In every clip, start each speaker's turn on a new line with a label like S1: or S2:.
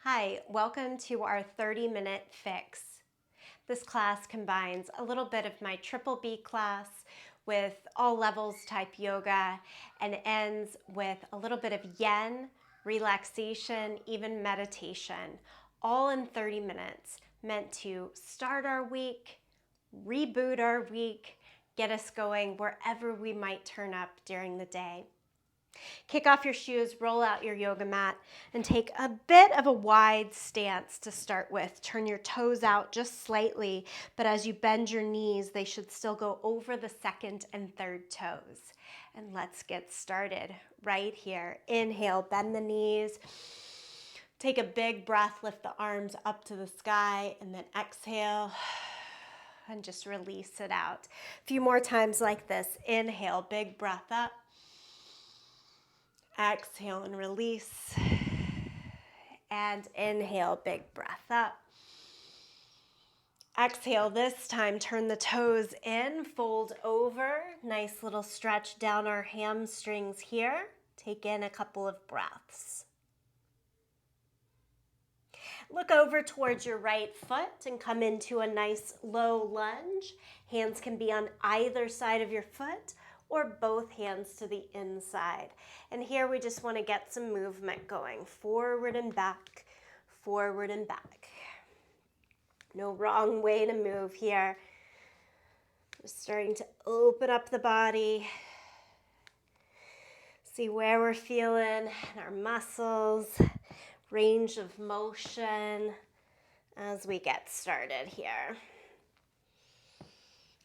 S1: Hi, welcome to our 30-minute fix. This class combines a little bit of my Triple B class with all levels type yoga and ends with a little bit of yen, relaxation, even meditation, all in 30 minutes, meant to start our week, reboot our week, get us going wherever we might turn up during the day. Kick off your shoes, roll out your yoga mat, and take a bit of a wide stance to start with. Turn your toes out just slightly, but as you bend your knees, they should still go over the second and third toes. And let's get started right here. Inhale, bend the knees. Take a big breath, lift the arms up to the sky, and then exhale and just release it out. A few more times like this. Inhale, big breath up. Exhale and release. And inhale, big breath up. Exhale this time, turn the toes in, fold over. Nice little stretch down our hamstrings here. Take in a couple of breaths. Look over towards your right foot and come into a nice low lunge. Hands can be on either side of your foot or both hands to the inside. And here we just want to get some movement going. Forward and back, forward and back. No wrong way to move here. Just starting to open up the body. See where we're feeling in our muscles, range of motion as we get started here.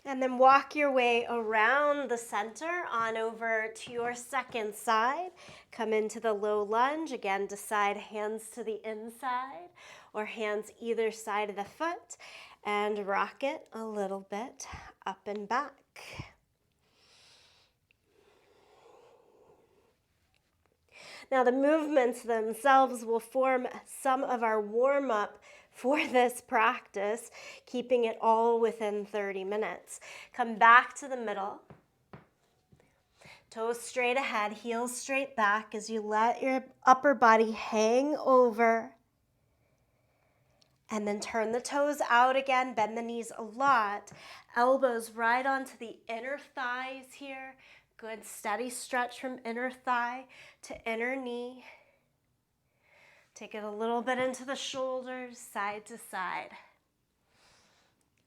S1: And then walk your way around the center on over to your second side. Come into the low lunge. Again, decide hands to the inside or hands either side of the foot and rock it a little bit up and back. Now the movements themselves will form some of our warm-up for this practice, keeping it all within 30 minutes. Come back to the middle. Toes straight ahead, heels straight back as you let your upper body hang over. And then turn the toes out again, bend the knees a lot. Elbows right onto the inner thighs here. Good steady stretch from inner thigh to inner knee. Take it a little bit into the shoulders, side to side.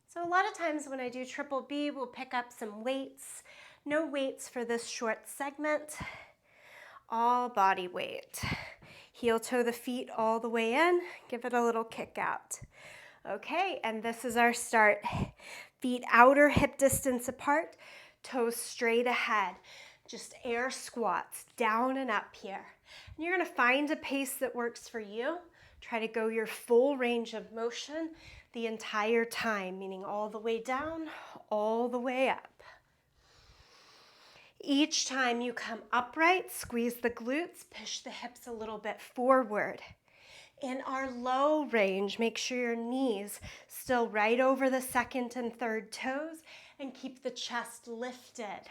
S1: So a lot of times when I do Triple B, we'll pick up some weights. No weights for this short segment. All body weight. Heel toe the feet all the way in. Give it a little kick out. Okay, and this is our start. Feet outer hip distance apart, toes straight ahead. Just air squats, down and up here. And you're gonna find a pace that works for you. Try to go your full range of motion the entire time, meaning all the way down, all the way up. Each time you come upright, squeeze the glutes, push the hips a little bit forward. In our low range, make sure your knees still right over the second and third toes and keep the chest lifted.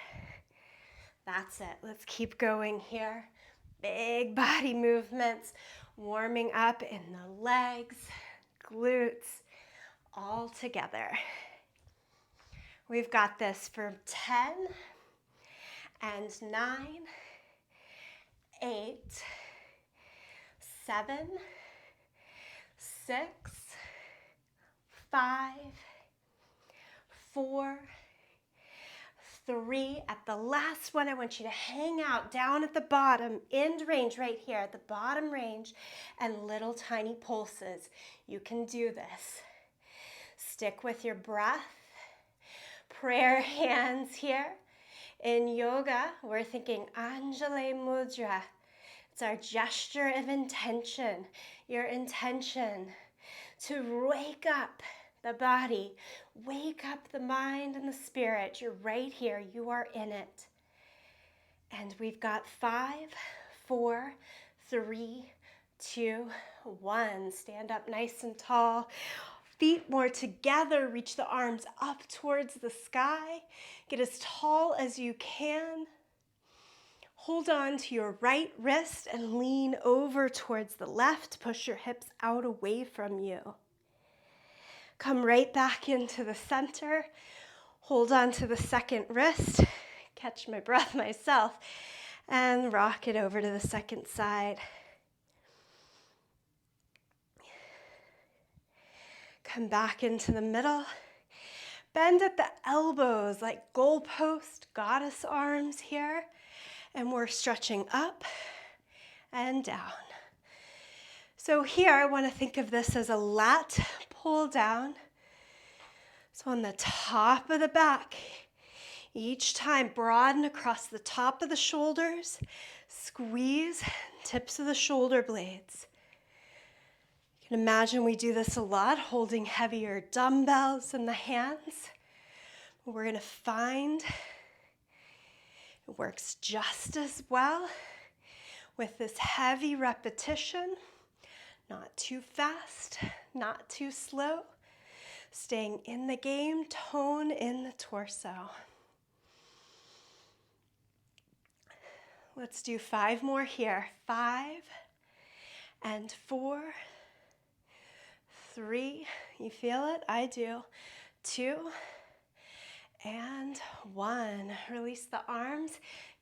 S1: That's it. Let's keep going here. Big body movements, warming up in the legs, glutes, all together. We've got this for 10 and 9, 8, 7, 6, 5, 4, 3. At the last one, I want you to hang out down at the bottom, end range right here at the bottom range, and little tiny pulses. You can do this. Stick with your breath. Prayer hands here. In yoga, we're thinking Anjali Mudra. It's our gesture of intention, your intention to wake up the body, wake up the mind and the spirit. You're right here, you are in it. And we've got 5, 4, 3, 2, 1. Stand up nice and tall. Feet more together, reach the arms up towards the sky. Get as tall as you can. Hold on to your right wrist and lean over towards the left. Push your hips out away from you. Come right back into the center. Hold on to the second wrist. Catch my breath myself. And rock it over to the second side. Come back into the middle. Bend at the elbows like goalpost, goddess arms here. And we're stretching up and down. So here I want to think of this as a lat pull down. So on the top of the back, each time broaden across the top of the shoulders, squeeze tips of the shoulder blades. You can imagine we do this a lot, holding heavier dumbbells in the hands. We're going to find it works just as well with this heavy repetition, not too fast, not too slow, staying in the game, tone in the torso. Let's do 5 more here. 5 and 4, 3, you feel it? I do. 2 and 1. Release the arms.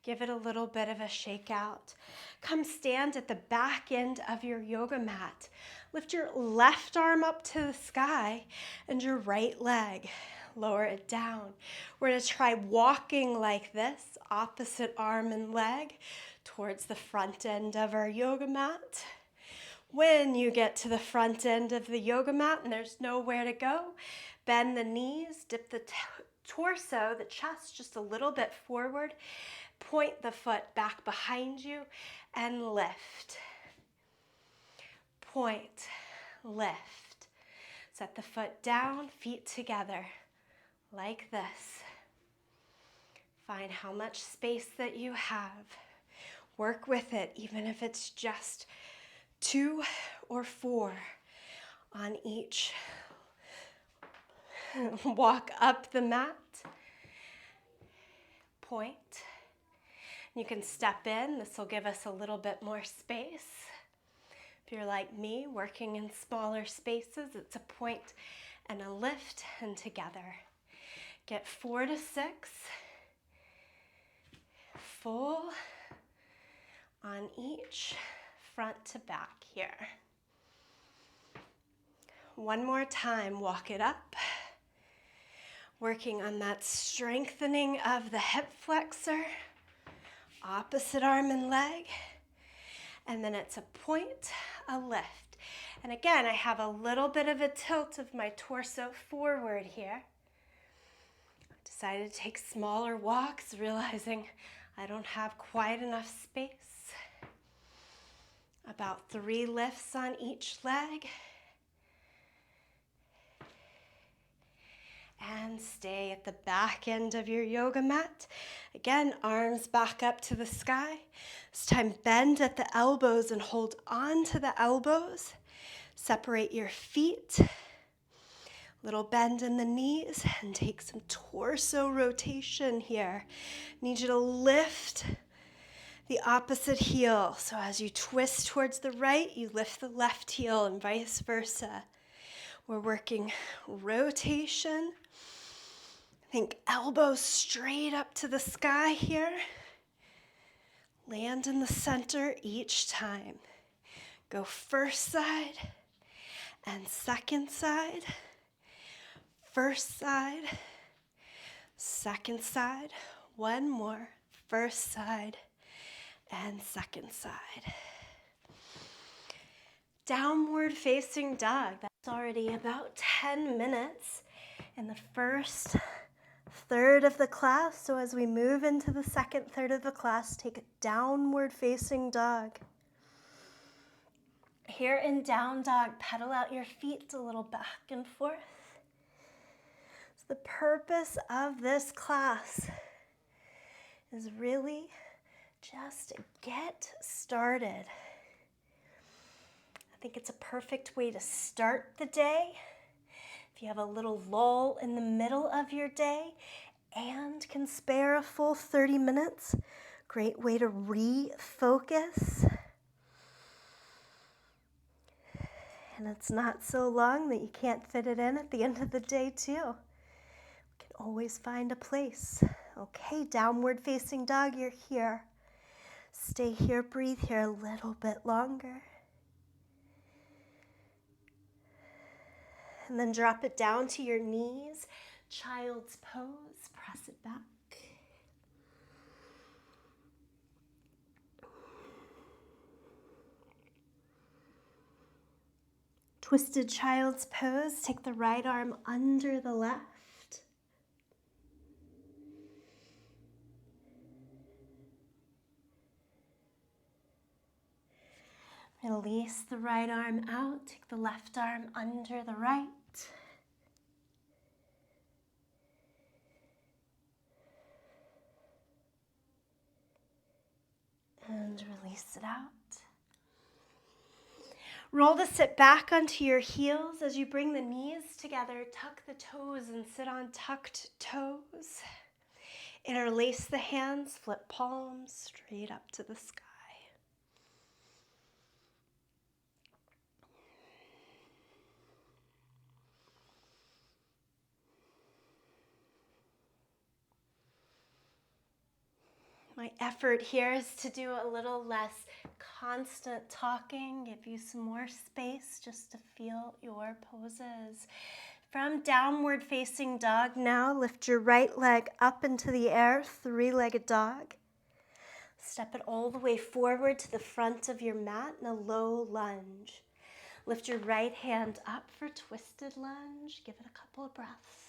S1: Give it a little bit of a shake out. Come stand at the back end of your yoga mat. Lift your left arm up to the sky and your right leg. Lower it down. We're going to try walking like this, opposite arm and leg towards the front end of our yoga mat. When you get to the front end of the yoga mat and there's nowhere to go, bend the knees, dip the torso, the chest just a little bit forward, point the foot back behind you and lift. Point, lift. Set the foot down, feet together, like this. Find how much space that you have. Work with it, even if it's just 2 or 4 on each. Walk up the mat. Point. You can step in. This will give us a little bit more space. If you're like me, working in smaller spaces, it's a point and a lift and together. Get 4 to 6. Full on each, front to back here. One more time, walk it up. Working on that strengthening of the hip flexor, opposite arm and leg. And then it's a point, a lift. And again, I have a little bit of a tilt of my torso forward here. Decided to take smaller walks, realizing I don't have quite enough space. About 3 lifts on each leg. And stay at the back end of your yoga mat. Again, arms back up to the sky. This time, bend at the elbows and hold on to the elbows. Separate your feet. Little bend in the knees and take some torso rotation here. Need you to lift the opposite heel. So as you twist towards the right, you lift the left heel and vice versa. We're working rotation. Think elbows straight up to the sky here. Land in the center each time. Go first side and second side. First side, second side. One more. First side and second side. Downward facing dog. That's already about 10 minutes in the first third of the class. So as we move into the second third of the class, take a downward facing dog. Here in down dog, pedal out your feet a little back and forth. So the purpose of this class is really just to get started. I think it's a perfect way to start the day. If you have a little lull in the middle of your day and can spare a full 30 minutes, Great way to refocus. And it's not so long that you can't fit it in at the end of the day too. We can always find a place. Okay, downward facing dog, you're here. Stay here, breathe here a little bit longer. And then drop it down to your knees. Child's pose, press it back. Twisted child's pose, take the right arm under the left. Release the right arm out, take the left arm under the right. And release it out. Roll the sit back onto your heels as you bring the knees together. Tuck the toes and sit on tucked toes. Interlace the hands, flip palms straight up to the sky. My effort here is to do a little less constant talking, give you some more space just to feel your poses. From downward facing dog now, lift your right leg up into the air, three-legged dog. Step it all the way forward to the front of your mat in a low lunge. Lift your right hand up for twisted lunge. Give it a couple of breaths.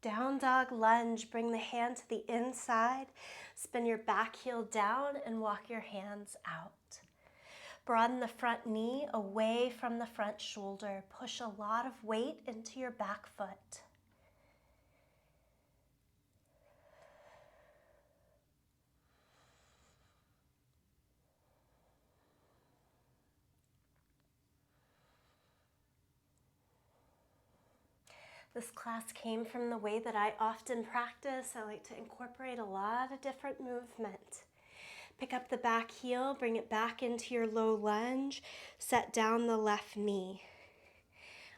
S1: Down dog lunge, bring the hand to the inside, spin your back heel down and walk your hands out. Broaden the front knee away from the front shoulder. Push a lot of weight into your back foot. This class came from the way that I often practice. I like to incorporate a lot of different movement. Pick up the back heel, bring it back into your low lunge, set down the left knee.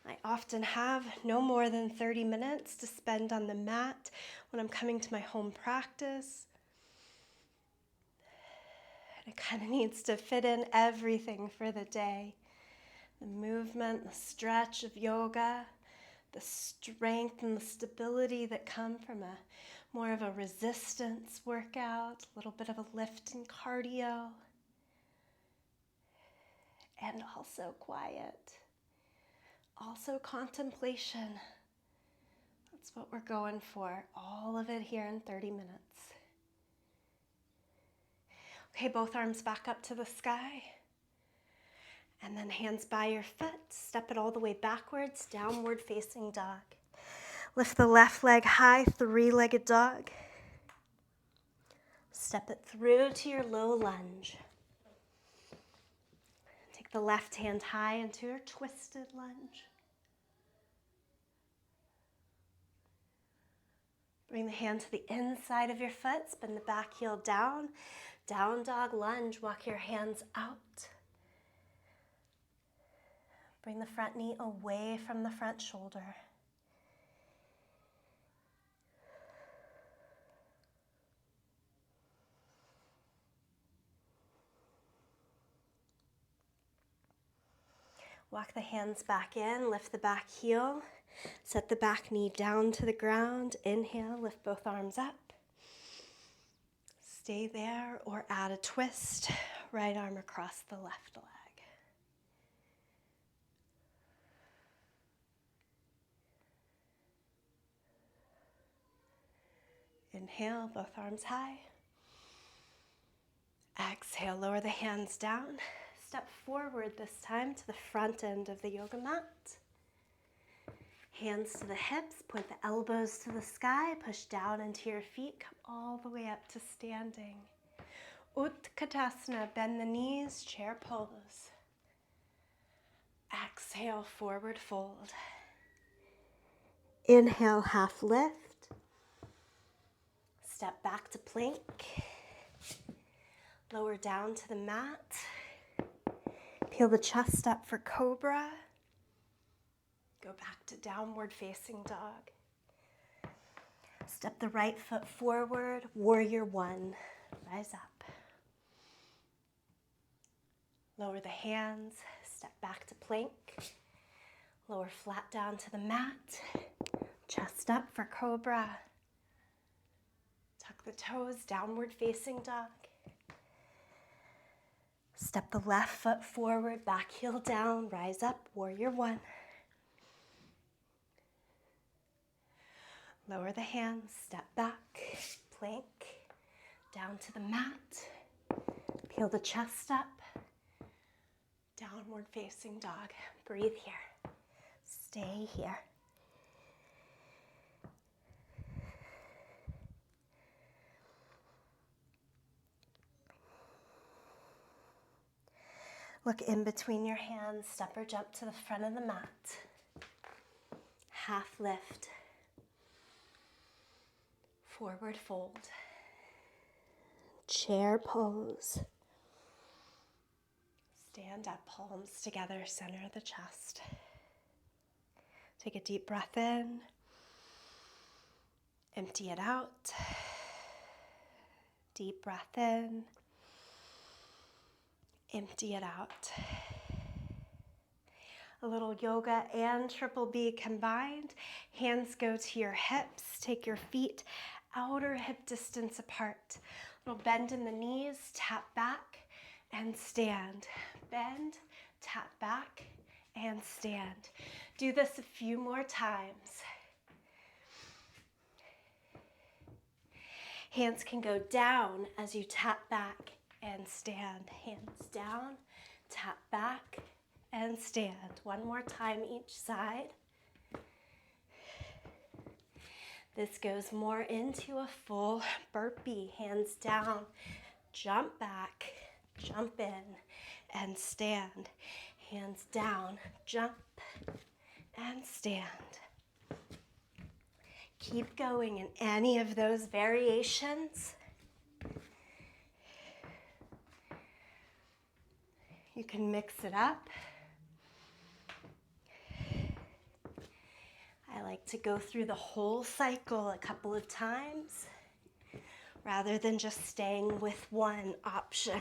S1: I often have no more than 30 minutes to spend on the mat when I'm coming to my home practice. And it kind of needs to fit in everything for the day. The movement, the stretch of yoga, the strength and the stability that come from a more of a resistance workout, a little bit of a lift and cardio, and also quiet, also contemplation. That's what we're going for, all of it here in 30 minutes. Okay, both arms back up to the sky. And then hands by your foot, step it all the way backwards, downward facing dog. Lift the left leg high, three-legged dog. Step it through to your low lunge. Take the left hand high into your twisted lunge. Bring the hand to the inside of your foot, spin the back heel down. Down dog lunge, walk your hands out. Bring the front knee away from the front shoulder. Walk the hands back in, lift the back heel, set the back knee down to the ground. Inhale, lift both arms up. Stay there or add a twist, right arm across the left leg. Inhale, both arms high. Exhale, lower the hands down. Step forward this time to the front end of the yoga mat. Hands to the hips, point the elbows to the sky, push down into your feet, come all the way up to standing. Utkatasana, bend the knees, chair pose. Exhale, forward fold. Inhale, half lift. Step back to plank. Lower down to the mat. Peel the chest up for cobra. Go back to downward facing dog. Step the right foot forward, warrior one. Rise up. Lower the hands, step back to plank. Lower flat down to the mat. Chest up for cobra. Tuck the toes, downward facing dog. Step the left foot forward, back heel down, rise up, warrior one. Lower the hands, step back, plank, down to the mat. Peel the chest up, downward facing dog. Breathe here. Stay here. Look in between your hands, step or jump to the front of the mat. Half lift. Forward fold. Chair pose. Stand up, palms together, center of the chest. Take a deep breath in. Empty it out. Deep breath in. Empty it out. A little yoga and triple B combined. Hands go to your hips. Take your feet outer hip distance apart. Little bend in the knees, tap back and stand. Bend, tap back and stand. Do this a few more times. Hands can go down as you tap back and stand. Hands down, tap back and stand. One more time each side. This goes more into a full burpee. Hands down, jump back, jump in and stand. Hands down, jump and stand. Keep going in any of those variations. You can mix it up. I like to go through the whole cycle a couple of times rather than just staying with one option.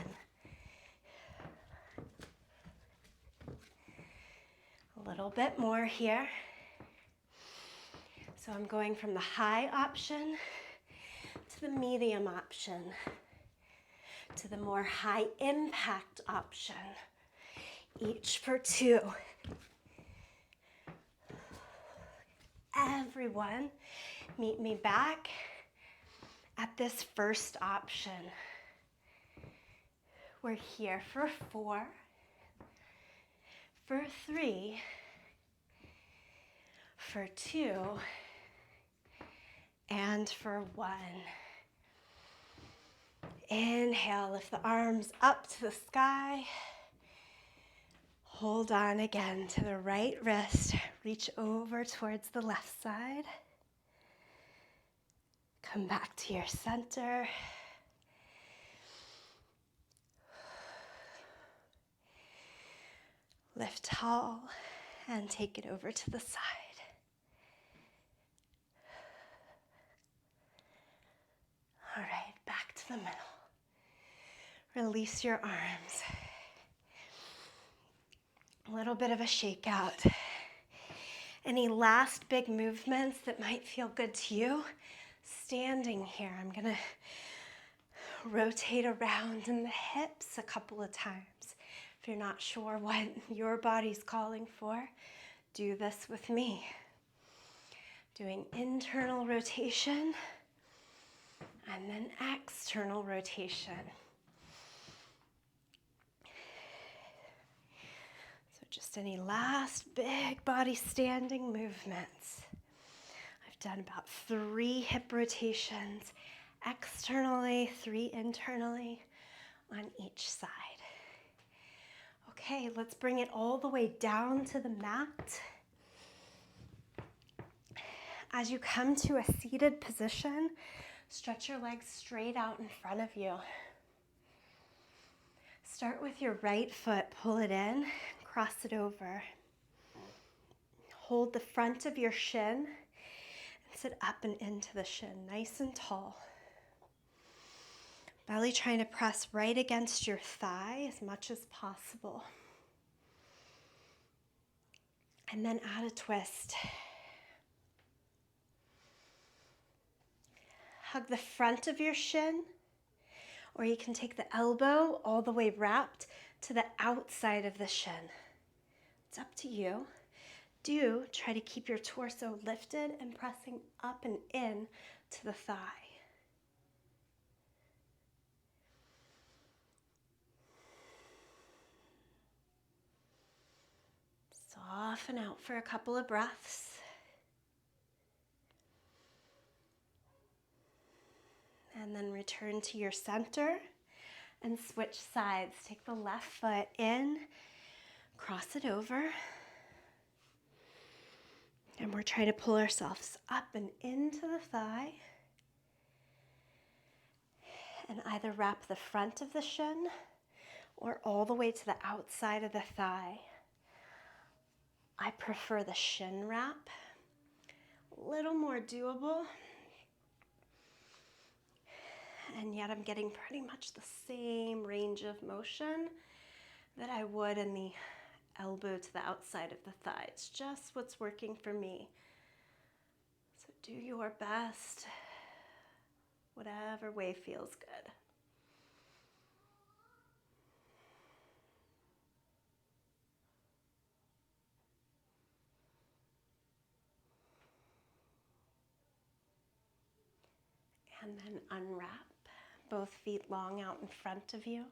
S1: A little bit more here. So I'm going from the high option to the medium option to the more high impact option, each for 2. Everyone, meet me back at this first option. We're here for 4, for 3, for 2, and for 1. Inhale, lift the arms up to the sky. Hold on again to the right wrist. Reach over towards the left side. Come back to your center. Lift tall and take it over to the side. All right, back to the middle. Release your arms. A little bit of a shakeout. Any last big movements that might feel good to you? Standing here, I'm gonna rotate around in the hips a couple of times. If you're not sure what your body's calling for, do this with me. Doing internal rotation and then external rotation. So just any last big body standing movements. I've done about 3 hip rotations externally, 3 internally on each side. Okay, let's bring it all the way down to the mat. As you come to a seated position, stretch your legs straight out in front of you. Start with your right foot, pull it in, cross it over. Hold the front of your shin and sit up and into the shin, nice and tall. Belly trying to press right against your thigh as much as possible. And then add a twist. Hug the front of your shin, or you can take the elbow all the way wrapped to the outside of the shin. It's up to you. Do try to keep your torso lifted and pressing up and in to the thigh. Soften out for a couple of breaths. And then return to your center and switch sides. Take the left foot in, cross it over. And we're trying to pull ourselves up and into the thigh. And either wrap the front of the shin or all the way to the outside of the thigh. I prefer the shin wrap. A little more doable. And yet I'm getting pretty much the same range of motion that I would in the elbow to the outside of the thigh. It's just what's working for me. So do your best, whatever way feels good. And then unwrap, both feet long out in front of you.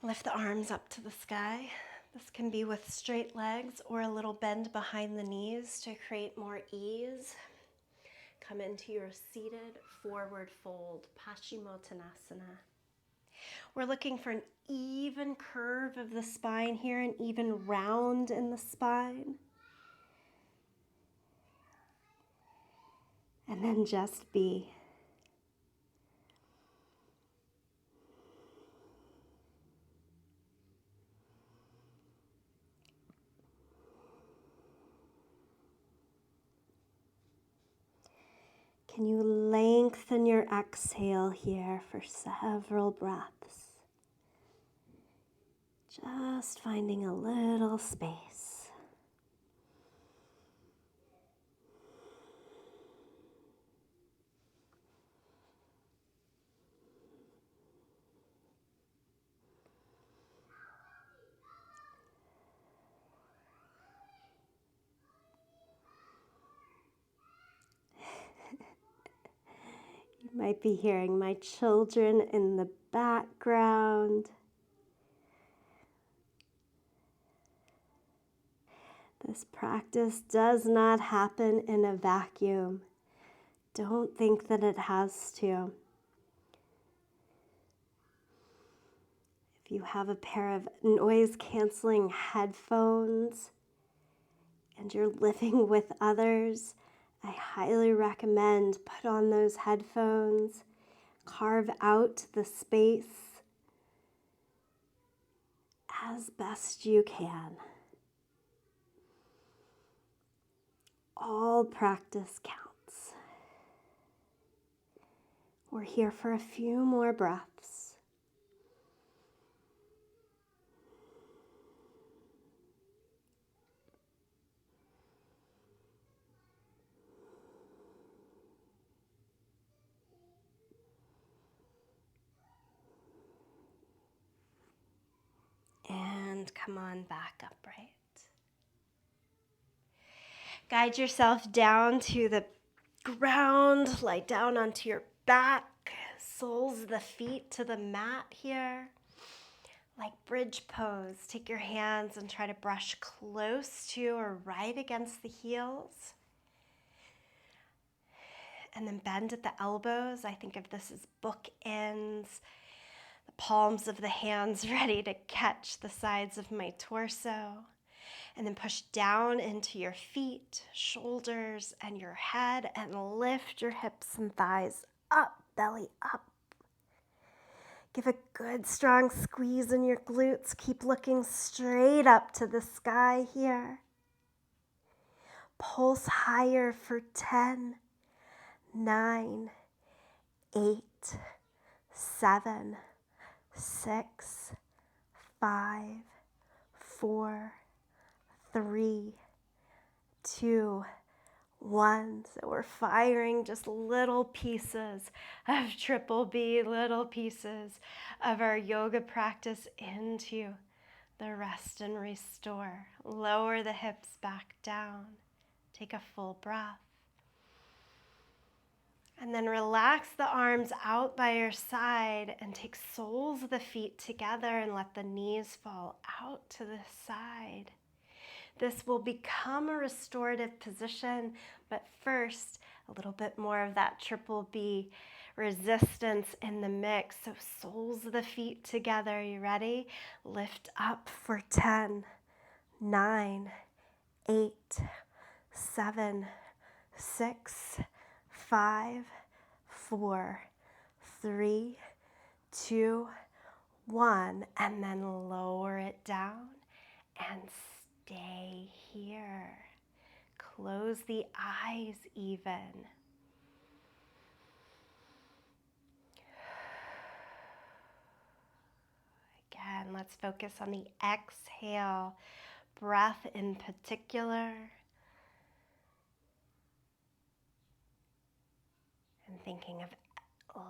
S1: Lift the arms up to the sky. This can be with straight legs or a little bend behind the knees to create more ease. Come into your seated forward fold, Paschimottanasana. We're looking for an even curve of the spine here, an even round in the spine. And then just be. Can you lengthen your exhale here for several breaths? Just finding a little space. You might be hearing my children in the background. This practice does not happen in a vacuum. Don't think that it has to. If you have a pair of noise-canceling headphones and you're living with others, I highly recommend put on those headphones, carve out the space as best you can. All practice counts. We're here for a few more breaths. And come on back upright. Guide yourself down to the ground. Lie down onto your back. Soles of the feet to the mat here. Like bridge pose. Take your hands and try to brush close to or right against the heels. And then bend at the elbows. I think of this as bookends. The palms of the hands ready to catch the sides of my torso. And then push down into your feet, shoulders, and your head, and lift your hips and thighs up, belly up. Give a good strong squeeze in your glutes. Keep looking straight up to the sky here. Pulse higher for 10, 9, 8, 7, 6, 5, 4, 3, 2, 1. So we're firing just little pieces of Triple B, little pieces of our yoga practice into the rest and restore. Lower the hips back down. Take a full breath. And then relax the arms out by your side and take soles of the feet together and let the knees fall out to the side. This will become a restorative position, but first, a little bit more of that Triple B resistance in the mix. So soles of the feet together. You ready? Lift up for 10, 9, 8, 7, 6, 5, 4, 3, 2, 1. And then lower it down and stay here. Close the eyes even. Again, let's focus on the exhale, breath in particular. And thinking of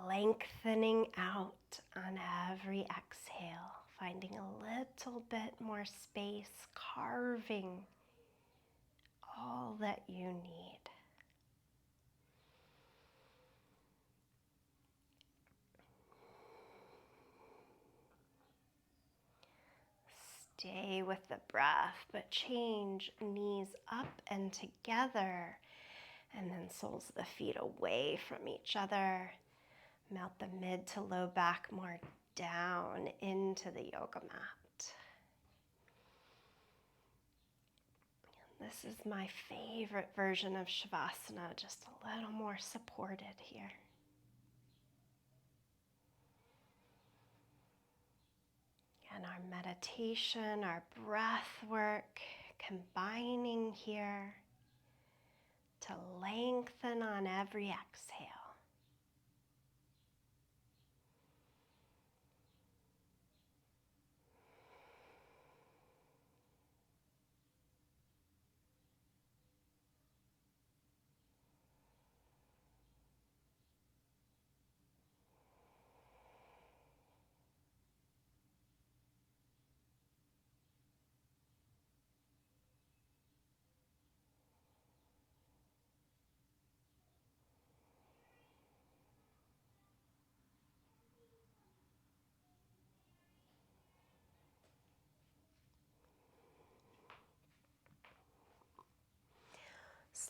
S1: lengthening out on every exhale, finding a little bit more space, carving all that you need. Stay with the breath, but change knees up and together, and then soles of the feet away from each other. Melt the mid to low back more down into the yoga mat. This is my favorite version of Shavasana, just a little more supported here. And our meditation, our breath work, combining here to lengthen on every exhale.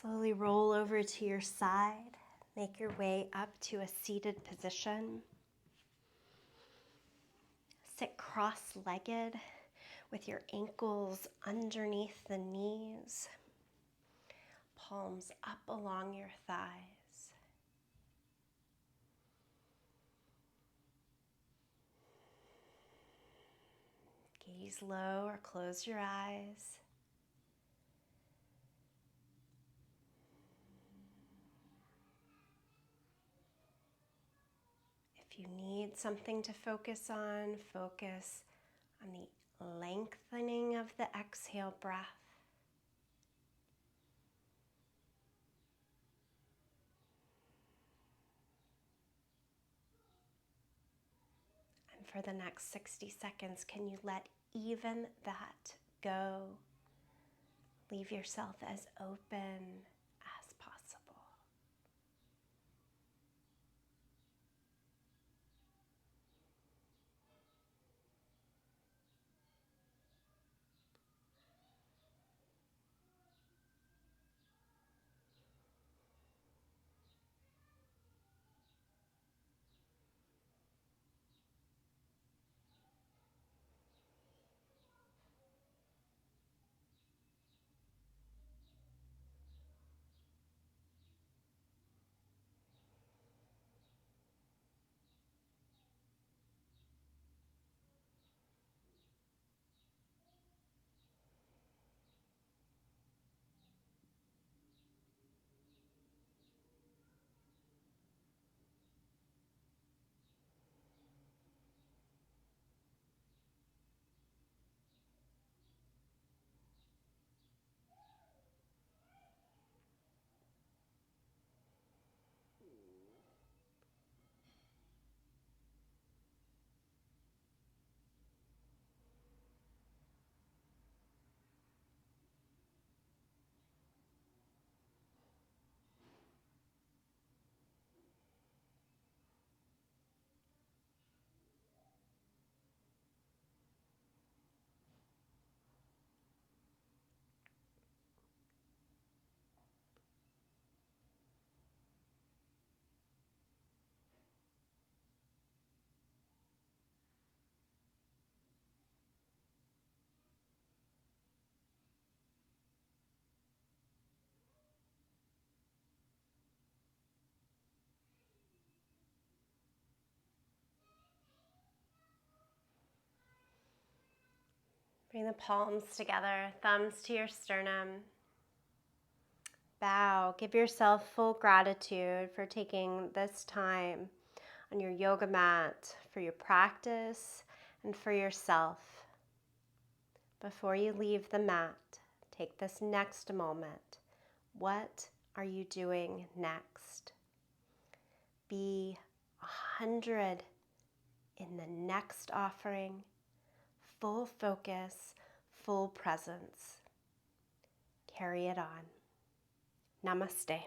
S1: Slowly roll over to your side. Make your way up to a seated position. Sit cross-legged with your ankles underneath the knees, palms up along your thighs. Gaze low or close your eyes. If you need something to focus on the lengthening of the exhale breath. And for the next 60 seconds, can you let even that go? Leave yourself as open as possible. Bring the palms together, thumbs to your sternum. Bow. Give yourself full gratitude for taking this time on your yoga mat, for your practice, and for yourself. Before you leave the mat, take this next moment. What are you doing next? Be 100 in the next offering, full focus, full presence. Carry it on. Namaste.